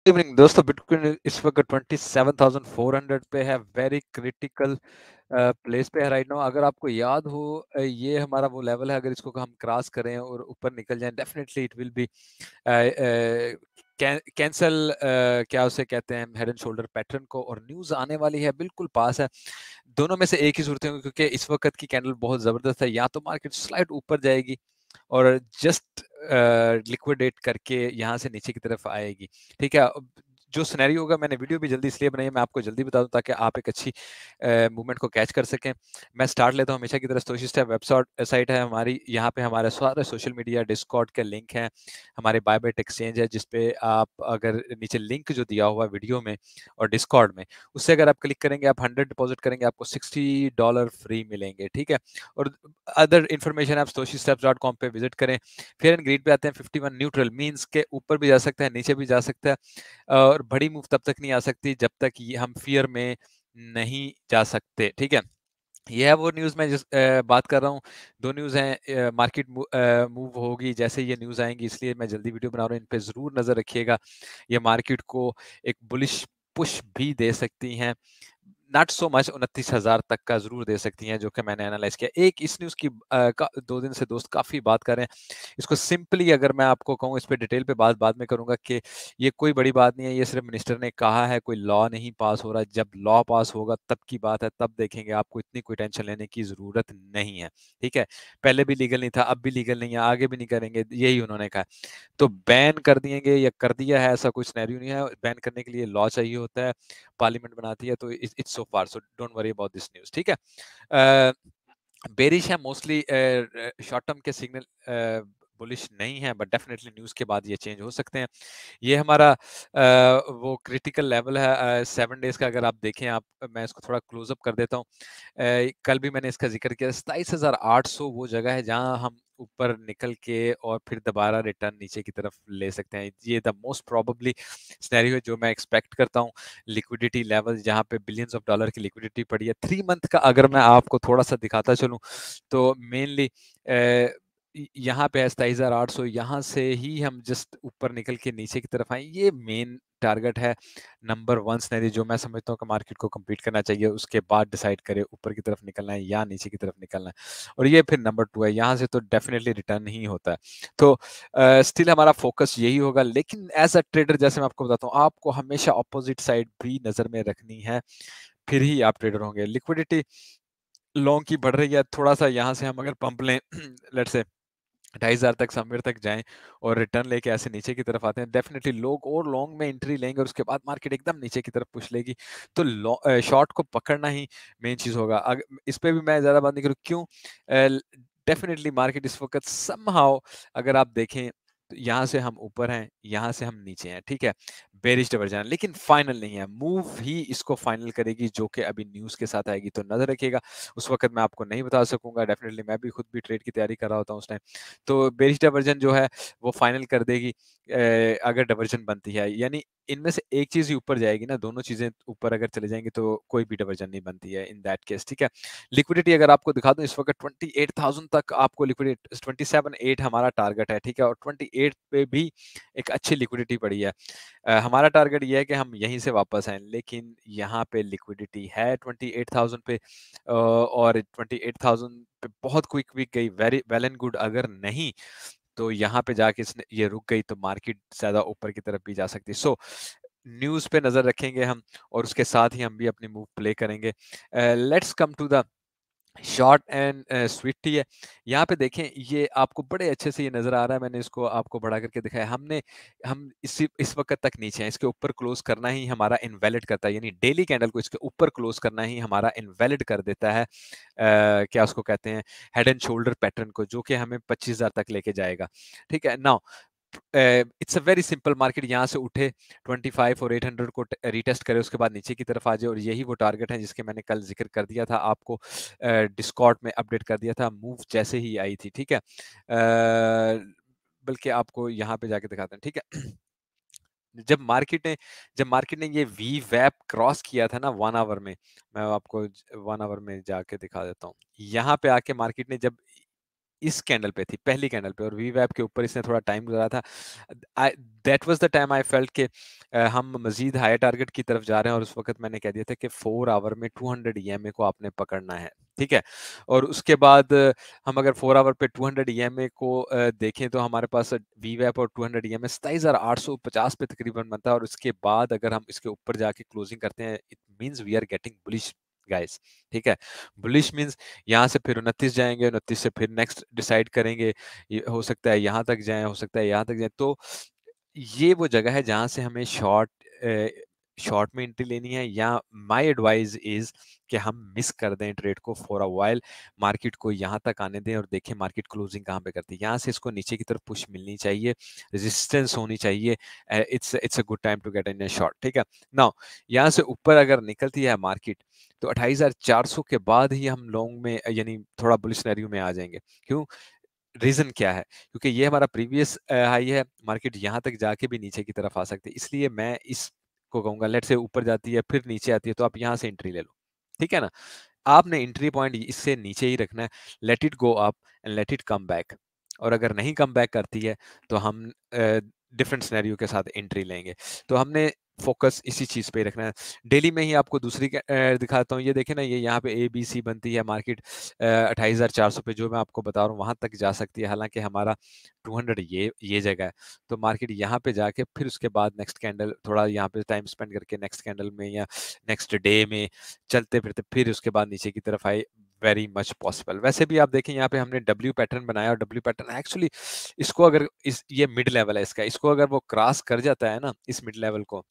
Evening दोस्तों, bitcoin इस वक्त 27,400 पे है। वेरी क्रिटिकल प्लेस पे है राइट नाउ। अगर आपको याद हो, ये हमारा वो लेवल है। अगर इसको हम क्रॉस करें और ऊपर निकल जाएं, definitely it will be cancel, क्या उसे कहते हैं, हेड एंड शोल्डर पैटर्न को। और न्यूज आने वाली है, बिल्कुल पास है। दोनों में से एक ही सूरत होगी, क्योंकि इस वक्त की कैंडल बहुत जबरदस्त है। या तो मार्केट स्लाइड ऊपर जाएगी और जस्ट लिक्विडेट करके यहाँ से नीचे की तरफ आएगी। ठीक है, जो सिनेरियो होगा, मैंने वीडियो भी जल्दी इसलिए बनाई है, मैं आपको जल्दी बता दूं ताकि आप एक अच्छी मूवमेंट को कैच कर सकें। मैं स्टार्ट लेता हूँ हमेशा की तरह। स्टोशिस्ट वेबसाइट है हमारी। यहाँ पे हमारे सारे सोशल मीडिया, डिस्कॉर्ड के लिंक हैं, हमारे बायबेट एक्सचेंज है, जिसपे आप अगर नीचे लिंक जो दिया हुआ है वीडियो में और डिस्कॉर्ड में, उससे अगर आप क्लिक करेंगे, आप 100 डिपॉजिट करेंगे, आपको $60 फ्री मिलेंगे। ठीक है, और अदर इन्फॉर्मेशन आप stoshistep.com पे विजिट करें। फेयर एंड ग्रीड पे आते हैं। 51 न्यूट्रल मींस के ऊपर भी जा सकता है, नीचे भी जा सकता है। और बड़ी मूव तब तक नहीं आ सकती जब तक ये हम फियर में नहीं जा सकते। ठीक है, ये है वो न्यूज़ मैं जिस बात कर रहा हूँ। दो न्यूज़ हैं। मार्केट मूव होगी जैसे ये न्यूज़ आएंगी, इसलिए मैं जल्दी वीडियो बना रहा हूँ। इन पे ज़रूर नज़र रखिएगा। ये मार्केट को एक बुलिश पुश भी दे सकती हैं। नॉट सो मच 29,000 तक का जरूर दे सकती हैं, जो कि मैंने एनालाइज किया। एक इस न्यूज़ की 2 दिन से दोस्त काफ़ी बात कर रहे हैं। इसको सिंपली अगर मैं आपको कहूँ, इस पे डिटेल पे बात बाद में करूंगा, कि ये कोई बड़ी बात नहीं है। ये सिर्फ मिनिस्टर ने कहा है, कोई लॉ नहीं पास हो रहा। जब लॉ पास होगा तब की बात है, तब देखेंगे। आपको इतनी कोई टेंशन लेने की ज़रूरत नहीं है। ठीक है, पहले भी लीगल नहीं था, अब भी लीगल नहीं है, आगे भी नहीं करेंगे, यही उन्होंने कहा। तो बैन कर दिएंगे या कर दिया है, ऐसा कोई सिनेरियो नहीं है। बैन करने के लिए लॉ चाहिए होता है, पार्लियामेंट बनाती है। तो it's so far, so don't worry about this news. ठीक है, बेरिश है मोस्टली। शॉर्ट टर्म के सिग्नल बुलिश नहीं है, बट डेफिनेटली न्यूज़ के बाद ये चेंज हो सकते हैं। ये हमारा वो क्रिटिकल लेवल है 7 डेज का। अगर आप देखें, आप, मैं इसको थोड़ा क्लोजअप कर देता हूँ। कल भी मैंने इसका जिक्र किया। 27,800 वो जगह है जहां हम ऊपर निकल के और फिर दोबारा रिटर्न नीचे की तरफ ले सकते हैं। ये द मोस्ट प्रोबेबली सिनेरियो है जो मैं एक्सपेक्ट करता हूँ। लिक्विडिटी लेवल जहाँ पे बिलियंस ऑफ डॉलर की लिक्विडिटी पड़ी है। 3 मंथ का अगर मैं आपको थोड़ा सा दिखाता चलूँ, तो मेनली यहाँ पे है 27,800। यहाँ से ही हम जस्ट ऊपर निकल के नीचे की तरफ आए। ये मेन टारगेट है। नंबर 1 सिनेरियो जो मैं समझता हूँ कि मार्केट को कंप्लीट करना चाहिए, उसके बाद डिसाइड करे ऊपर की तरफ निकलना है या नीचे की तरफ निकलना है। और ये फिर नंबर 2 है। यहाँ से तो डेफिनेटली रिटर्न ही होता है। तो स्टिल हमारा फोकस यही होगा। लेकिन एज अ ट्रेडर, जैसे मैं आपको बताता हूँ, आपको हमेशा अपोजिट साइड भी नजर में रखनी है, फिर ही आप ट्रेडर होंगे। लिक्विडिटी लॉन्ग की बढ़ रही है थोड़ा सा। यहाँ से हम अगर पंप लें लेट से 2,500 तक, समवेयर तक जाएं और रिटर्न लेके ऐसे नीचे की तरफ आते हैं, डेफिनेटली लोग और लॉन्ग में एंट्री लेंगे और उसके बाद मार्केट एकदम नीचे की तरफ पुश लेगी। तो शॉर्ट को पकड़ना ही मेन चीज होगा। इस पे भी मैं ज्यादा बात नहीं करूँ, क्यों? डेफिनेटली मार्केट इस वक्त समहाउ, अगर आप देखें, तो यहाँ से हम ऊपर हैं, यहाँ से हम नीचे हैं। ठीक है, बेरिश डाइवर्जन, लेकिन फाइनल नहीं है। मूव ही इसको फाइनल करेगी, जो कि अभी न्यूज के साथ आएगी। तो नजर रखिएगा। उस वक्त मैं आपको नहीं बता सकूंगा। डेफिनेटली मैं भी खुद भी ट्रेड की तैयारी कर रहा होता हूँ उस टाइम। तो बेरिश डाइवर्जन जो है वो फाइनल कर देगी अगर डाइवर्जन बनती है। यानी इनमें से एक चीज ही ऊपर जाएगी ना, दोनों चीजें ऊपर अगर चले जाएंगी तो कोई भी डाइवर्जन नहीं बनती है इन दैट केस। ठीक है, लिक्विडिटी अगर आपको दिखा दूं, इस वक्त 28,000 तक आपको लिक्विडिटी, 27,800 हमारा टारगेट है। ठीक है, और 28 पे भी एक अच्छी लिक्विडिटी पड़ी है। हमारा टारगेट ये है कि हम यहीं से वापस आए, लेकिन यहाँ पे लिक्विडिटी है 28,000 पे। और 28,000 पे बहुत क्विक क्विक गई, वेरी वेल एंड गुड। अगर नहीं तो यहाँ पे जाके इसने ये रुक गई, तो मार्केट ज्यादा ऊपर की तरफ भी जा सकती है। सो न्यूज पे नजर रखेंगे हम, और उसके साथ ही हम भी अपनी मूव प्ले करेंगे। Let's come to the short and sweet है। यहाँ पे देखें, ये आपको बड़े अच्छे से ये नजर आ रहा है। मैंने इसको आपको बड़ा करके दिखाया। हम इस वक्त तक नीचे हैं। इसके ऊपर क्लोज करना ही हमारा इनवैलिड करता है, यानी डेली कैंडल को इसके ऊपर क्लोज करना ही हमारा इनवैलिड कर देता है। क्या उसको कहते हैं, हेड एंड शोल्डर पैटर्न को, जो कि हमें 25,000 तक लेके जाएगा। ठीक है, now it's a very simple. Market यहाँ से उठे, 25 और 800 को रिटेस्ट करे, उसके बाद नीचे की तरफ आ जाए, और यही वो टारगेट है जिसके मैंने कल जिक्र कर दिया था आपको, डिस्कॉर्ड में अपडेट कर दिया था मूव जैसे ही आई थी। ठीक है, बल्कि आपको यहाँ पे जाके दिखाते हैं। ठीक है, जब मार्केट ने ये वी वैप क्रॉस किया था ना 1 आवर में, मैं आपको 1 आवर में जाके दिखा देता हूँ। यहाँ पे आके मार्केट ने जब इस कैंडल पे थी, पहली कैंडल पे, और वीवैप के ऊपर इसने थोड़ा टाइम गुजारा था। That was the time I felt कि हम मजीद हायर टारगेट की तरफ जा रहे हैं, और उस वक्त मैंने कह दिया था कि 4 आवर में 200 ईएमए को आपने पकड़ना है, ठीक है। और उसके बाद हम अगर 4 आवर पे 200 ईएमए को देखें तो हमारे पास वीवैप और 200 ईएमए 27,850 पे तकरीबन बनता है, और उसके बाद अगर हम इसके ऊपर जाके क्लोजिंग करते हैं, it means we are getting bullish guys, ठीक है। बुलिश मींस यहाँ से फिर 29 जाएंगे, 29 से फिर नेक्स्ट डिसाइड करेंगे, ये हो सकता है यहाँ तक जाए, हो सकता है यहाँ तक जाए। तो ये वो जगह है जहाँ से हमें शॉर्ट में एंट्री लेनी है, या माय एडवाइस इज कि हम मिस कर दें ट्रेड को फॉर अ व्हाइल, मार्केट को यहाँ तक आने दें और देखें मार्केट क्लोजिंग कहाँ पे करती है। यहाँ से इसको नीचे की तरफ पुश मिलनी चाहिए, रेजिस्टेंस होनी चाहिए, it's a good time to get in short, ठीक है। नाउ यहाँ से ऊपर अगर निकलती है मार्केट तो 28,400 के बाद ही हम लॉन्ग में यानी थोड़ा बुलिश सिनेरियो में आ जाएंगे। क्यों? रीजन क्या है? क्योंकि ये हमारा प्रीवियस हाई है, मार्केट यहाँ तक जाके भी नीचे की तरफ आ सकती है, इसलिए मैं इसको कहूंगा लेट्स से ऊपर जाती है फिर नीचे आती है तो आप यहाँ से एंट्री ले लो, ठीक है ना। आपने एंट्री पॉइंट इससे नीचे ही रखना है, let it go up and let it come back, और अगर नहीं कम बैक करती है तो हम डिफरेंट सिनेरियो के साथ एंट्री लेंगे। तो हमने फोकस इसी चीज पे ही रखना है। डेली में ही आपको दूसरी दिखाता हूँ, ये देखें ना, ये यहाँ पे ABC बनती है, मार्केट 28,400 पे जो मैं आपको बता रहा हूँ वहां तक जा सकती है, हालांकि हमारा 200 ये जगह है। तो मार्केट यहाँ पे जाके फिर उसके बाद नेक्स्ट कैंडल थोड़ा यहाँ पे टाइम स्पेंड करके नेक्स्ट कैंडल में या नेक्स्ट डे में चलते फिरते फिर उसके बाद नीचे की तरफ आए, वेरी मच पॉसिबल। वैसे भी आप देखें यहाँ पे हमने डब्ल्यू पैटर्न बनाया, और डब्ल्यू पैटर्न एक्चुअली इसको अगर इस ये मिड लेवल है इसका, इसको अगर वो क्रॉस कर जाता है ना इस मिड लेवल को,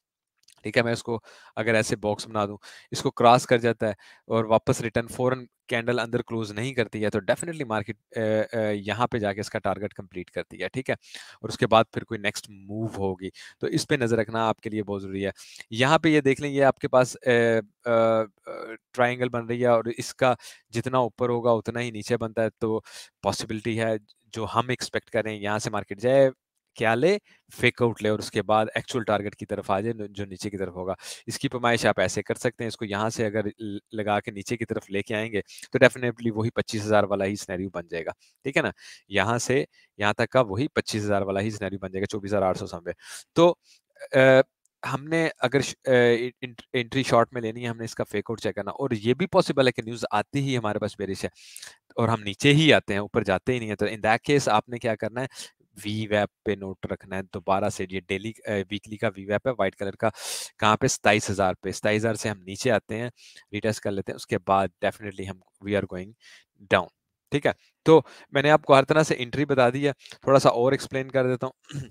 ठीक है, मैं इसको अगर ऐसे बॉक्स बना दूं, इसको क्रॉस कर जाता है और वापस रिटर्न फॉरन कैंडल अंदर क्लोज नहीं करती है, तो डेफिनेटली मार्केट यहाँ पे जाके इसका टारगेट कंप्लीट करती है, ठीक है। और उसके बाद फिर कोई नेक्स्ट मूव होगी, तो इस पे नजर रखना आपके लिए बहुत जरूरी है। यहाँ पे ये देख लें, ये आपके पास ट्राइंगल बन रही है, और इसका जितना ऊपर होगा उतना ही नीचे बनता है, तो पॉसिबिलिटी है जो हम एक्सपेक्ट करें यहाँ से मार्केट जाए, क्या ले, फेक आउट ले, और उसके बाद एक्चुअल टारगेट की तरफ आ जाए जो नीचे की तरफ होगा। इसकी पैमाइश आप ऐसे कर सकते हैं, इसको यहाँ से अगर लगा के नीचे की तरफ लेके आएंगे तो डेफिनेटली वही 25,000 वाला ही सिनेरियो बन जाएगा, ठीक है ना। यहाँ से यहाँ तक का वही 25,000 वाला ही सिनेरियो बन जाएगा, 24,800 समझे। तो अ, हमने अगर एंट्री शॉर्ट में लेनी है, हमने इसका फेक आउट चेक करना, और ये भी पॉसिबल है कि न्यूज आती ही हमारे पास बेरिश है और हम नीचे ही आते हैं, ऊपर जाते ही नहीं है, तो इन दैट केस आपने क्या करना है, वीवैप पे नोट रखना है दोबारा से। ये डेली वीकली का वीवैप है, व्हाइट कलर का, कहाँ पे, 27,000 पे। 27,000 से हम नीचे आते हैं, रिटेस्ट कर लेते हैं, उसके बाद डेफिनेटली हम वी आर गोइंग डाउन, ठीक है। तो मैंने आपको हर तरह से एंट्री बता दी है, थोड़ा सा और एक्सप्लेन कर देता हूँ।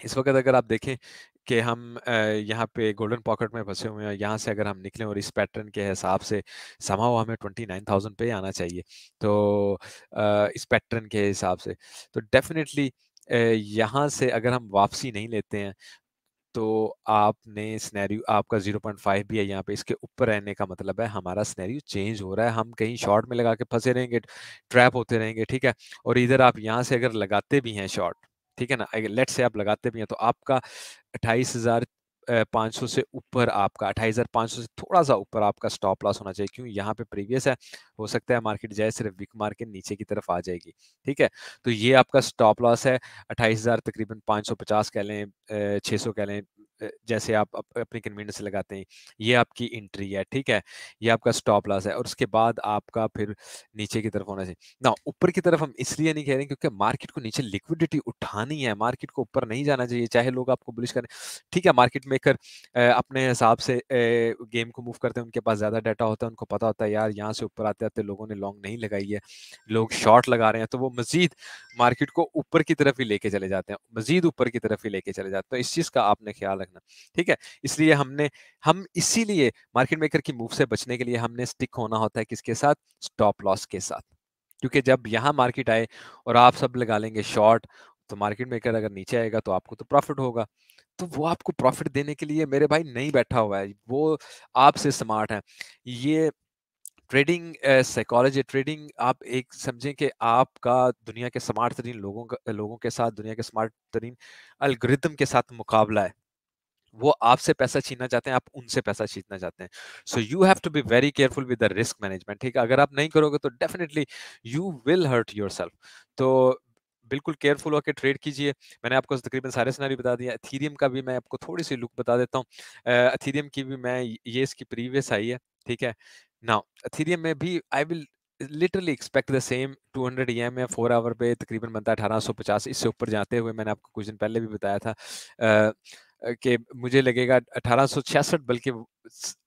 इस वक्त अगर आप देखें कि हम यहाँ पे गोल्डन पॉकेट में फंसे हुए हैं, यहाँ से अगर हम निकलें और इस पैटर्न के हिसाब से समहाउ हमें 29,000 पे आना चाहिए, तो इस पैटर्न के हिसाब से तो डेफिनेटली यहाँ से अगर हम वापसी नहीं लेते हैं तो आपने सिनेरियो, आपका 0.5 भी है यहाँ पे, इसके ऊपर रहने का मतलब है हमारा सिनेरियो चेंज हो रहा है, हम कहीं शॉर्ट में लगा के फंसे रहेंगे, ट्रैप होते रहेंगे, ठीक है। और इधर आप यहाँ से अगर लगाते भी हैं शॉर्ट, ठीक है ना, लेट्स से आप लगाते भी हैं, तो आपका 28,500 से ऊपर, आपका 28,500 से थोड़ा सा ऊपर आपका स्टॉप लॉस होना चाहिए। क्यों? यहाँ पे प्रीवियस है, हो सकता है मार्केट जाए सिर्फ विक मार के नीचे की तरफ आ जाएगी, ठीक है। तो ये आपका स्टॉप लॉस है 28,000 तकरीबन 550 कह लें, 600 कह लें, जैसे आप अपनी कन्वीनियंस से लगाते हैं, ये आपकी एंट्री है, ठीक है। ये आपका स्टॉप लॉस है, और उसके बाद आपका फिर नीचे की तरफ होना चाहिए ना। ऊपर की तरफ हम इसलिए नहीं कह रहे क्योंकि मार्केट को नीचे लिक्विडिटी उठानी है, मार्केट को ऊपर नहीं जाना चाहिए, चाहे लोग आपको बुलिश करें, ठीक है। मार्केट मेकर अपने हिसाब से गेम को मूव करते हैं, उनके पास ज्यादा डाटा होता है, उनको पता होता है यार यहाँ से ऊपर आते आते लोगों ने लॉन्ग नहीं लगाई है, लोग शॉर्ट लगा रहे हैं, तो वो मजीद मार्केट को ऊपर की तरफ ही लेके चले जाते हैं, मजीद ऊपर की तरफ ही लेके चले जाते हैं। तो इस चीज का आपने ख्याल रखना, ठीक है। इसलिए हम इसीलिए मार्केट मेकर की मूव से बचने के लिए हमने स्टिक होना होता है किसके साथ? स्टॉप लॉस के साथ। क्योंकि जब यहाँ मार्केट आए और आप सब लगा लेंगे शॉर्ट, तो मार्केट मेकर अगर नीचे आएगा तो आपको तो प्रॉफिट होगा, तो वो आपको प्रॉफिट देने के लिए मेरे भाई नहीं बैठा हुआ है, वो आपसे स्मार्ट है। ये ट्रेडिंग साइकोलॉजी, ट्रेडिंग आप एक समझें कि आपका दुनिया के स्मार्ट तरीन लोगों के साथ, दुनिया के स्मार्ट तरीन एल्गोरिथम के साथ मुकाबला है। वो आपसे पैसा छीनना चाहते हैं, आप उनसे पैसा छीनना चाहते हैं। So you have to be very careful with the risk management, ठीक है? अगर आप नहीं करोगे तो definitely you will hurt yourself. तो बिल्कुल केयरफुल होके ट्रेड कीजिए। मैंने आपको तकरीबन सारे सिनेरियो बता दिए। एथेरियम का भी मैं आपको थोड़ी-सी लुक बता देता हूँ। एथेरियम की भी मैं ये इसकी प्रीवियस हाई है, ठीक है? नाउ एथेरियम में भी I will literally expect the same 200 EM या 4 आवर पे तकरीबन बनता है 1850, इससे ऊपर जाते हुए मैंने आपको कुछ दिन पहले भी बताया था कि मुझे लगेगा 1866 बल्कि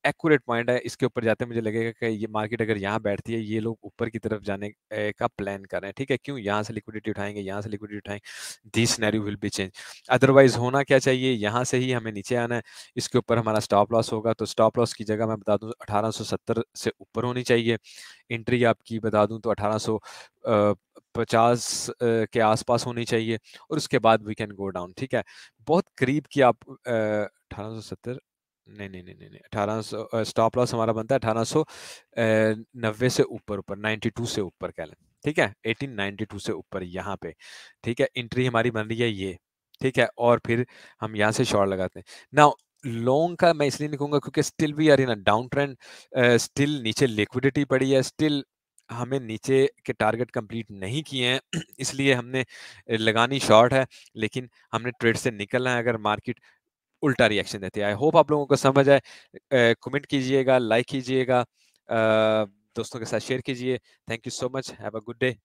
एक्यूरेट पॉइंट है, इसके ऊपर जाते मुझे लगेगा कि ये मार्केट अगर यहाँ बैठती है, ये लोग ऊपर की तरफ जाने का प्लान कर रहे हैं, ठीक है? क्यों? यहाँ से लिक्विडिटी उठाएंगे, यहाँ से लिक्विडिटी उठाएंगे, this scenario will be change. Otherwise होना क्या चाहिए, यहाँ से ही हमें नीचे आना है, इसके ऊपर हमारा स्टॉप लॉस होगा, तो स्टॉप लॉस की जगह मैं बता दूं 1870 से ऊपर होनी चाहिए। एंट्री आपकी बता दूं तो 1850 के आसपास होनी चाहिए, और उसके बाद वी कैन गो डाउन, ठीक है? बहुत करीब की आप 1870, नहीं नहीं नहीं नहीं नहीं, 1800 स्टॉप लॉस हमारा बनता है 1890 से ऊपर, ऊपर 92 से ऊपर कह लें, ठीक है? 1892 से ऊपर यहाँ पे, ठीक है? एंट्री हमारी बन रही है ये, ठीक है? और फिर हम यहाँ से शॉर्ट लगाते हैं। नाउ लॉन्ग का मैं इसलिए नहीं कहूंगा क्योंकि still we are in a down trend, still नीचे लिक्विडिटी पड़ी है, स्टिल हमें नीचे के टारगेट कंप्लीट नहीं किए हैं इसलिए हमने लगानी शॉर्ट है, लेकिन हमने ट्रेड से निकलना है अगर मार्केट उल्टा रिएक्शन देती है। आई होप आप लोगों को समझ आए। कमेंट कीजिएगा, लाइक कीजिएगा, दोस्तों के साथ शेयर कीजिए। Thank you so much, have a good day.